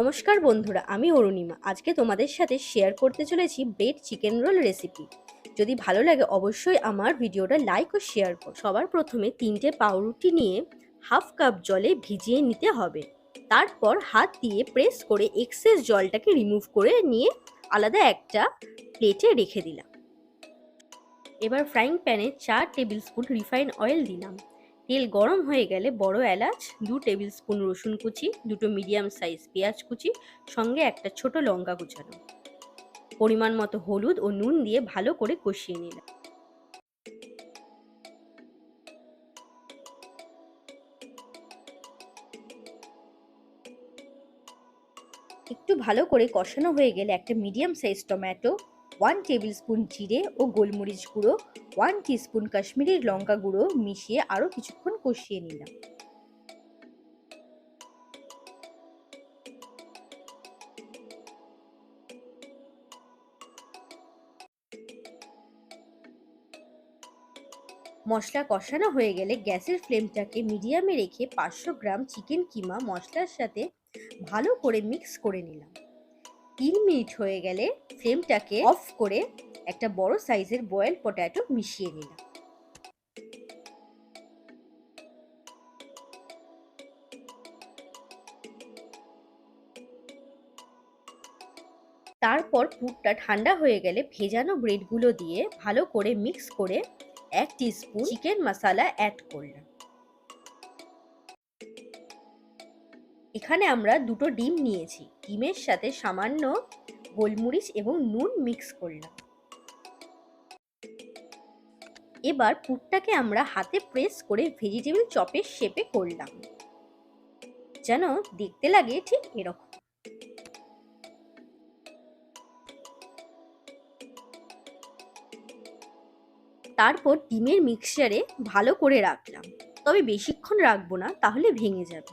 নমস্কার বন্ধুরা, আমি অরুণিমা। আজকে তোমাদের সাথে শেয়ার করতে চলেছি ব্রেড চিকেন রোল রেসিপি। যদি ভালো লাগে অবশ্যই আমার ভিডিওটা লাইক ও শেয়ার করো। সবার প্রথমে 3টে পাউরুটি নিয়ে হাফ কাপ জলে ভিজিয়ে নিতে হবে। তারপর হাত দিয়ে প্রেস করে এক্সেস জলটাকে রিমুভ করে নিয়ে আলাদা একটা প্লেটে রেখে দিলাম। এবার ফ্রাইং প্যানে 4 টেবিল স্পুন রিফাইন অয়েল দিলাম। তেল গরম হয়ে গেলে বড় এলাচ, 2 টেবিল স্পুন রসুন কুচি, 2টো মিডিয়াম সাইজ পেঁয়াজ কুচি, সঙ্গে একটা ছোট লঙ্কা কুচানো, পরিমাণ মতো হলুদ ও নুন দিয়ে ভালো করে কষিয়ে নিলাম। একটু ভালো করে কষানো হয়ে গেলে একটা medium size tomato, 1 table spoon জিরে ও গোলমরিচ গুঁড়ো, 1 টিস্পুন কাশ্মীরি লঙ্কা গুঁড়ো মিশিয়ে আরও কিছুক্ষণ কষিয়ে নিলাম। মশলা কষানো হয়ে গেলে গ্যাসের ফ্লেমটাকে মিডিয়ামে রেখে 500 গ্রাম চিকেন কিমা মশলার সাথে ভালো করে মিক্স করে নিলাম। 3 মিনিট হয়ে গেলে ফ্লেমটাকে অফ করে একটা বড় সাইজের বয়েল পটেটো মিশিয়ে নিলাম। তারপর পুরটা ঠান্ডা হয়ে গেলে ভেজানো ব্রেডগুলো দিয়ে ভালো করে মিক্স করে 1 টিস্পুন চিকেন মশলা অ্যাড করলাম। এখানে আমরা 2টো ডিম নিয়েছি। ডিমের সাথে সামান্য গোলমরিচ এবং নুন মিক্স করলাম। এবার পুরটাকে আমরা হাতে প্রেস করে ভেজিটেবল চপের শেপে করলাম, যেন দেখতে লাগে ঠিক এরকম। তারপর ডিমের মিক্সচারে ভালো করে রাখলাম, তবে বেশিক্ষণ রাখবো না, তাহলে ভেঙে যাবে।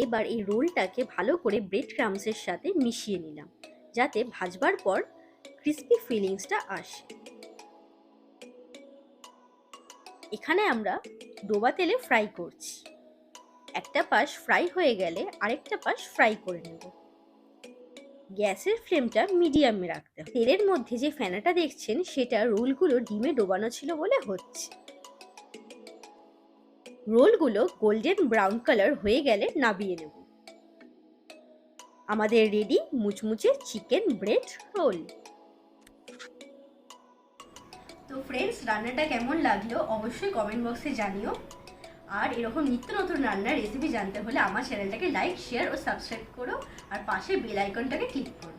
এবার এই রোলটাকে ভালো করে ব্রেড ক্রামসের সাথে মিশিয়ে নিলাম, যাতে ভাজবার পর ক্রিস্পি ফিলিংসটা আসে। এখানে আমরা ডোবা তেলে ফ্রাই করছি। একটা পাশ ফ্রাই হয়ে গেলে আরেকটা পাশ ফ্রাই করে নেব। গ্যাসের ফ্লেমটা মিডিয়ামে রাখতে হবে। তেলের মধ্যে যে ফেনাটা দেখছেন সেটা রোলগুলো ডিমে ডোবানো ছিল বলে হচ্ছে। রোলগুলো গোল্ডেন ব্রাউন কালার হয়ে গেলে নামিয়ে নেব। আমাদের রেডি মুচমুচে চিকেন ব্রেড রোল। তো ফ্রেন্ডস, রান্নাটা কেমন লাগলো অবশ্যই কমেন্ট বক্সে জানিও। আর এরকম নিত্য নতুন রান্নার রেসিপি জানতে হলে আমার চ্যানেলটাকে লাইক, শেয়ার ও সাবস্ক্রাইব করো, আর পাশে বেল আইকনটাকে ক্লিক করো।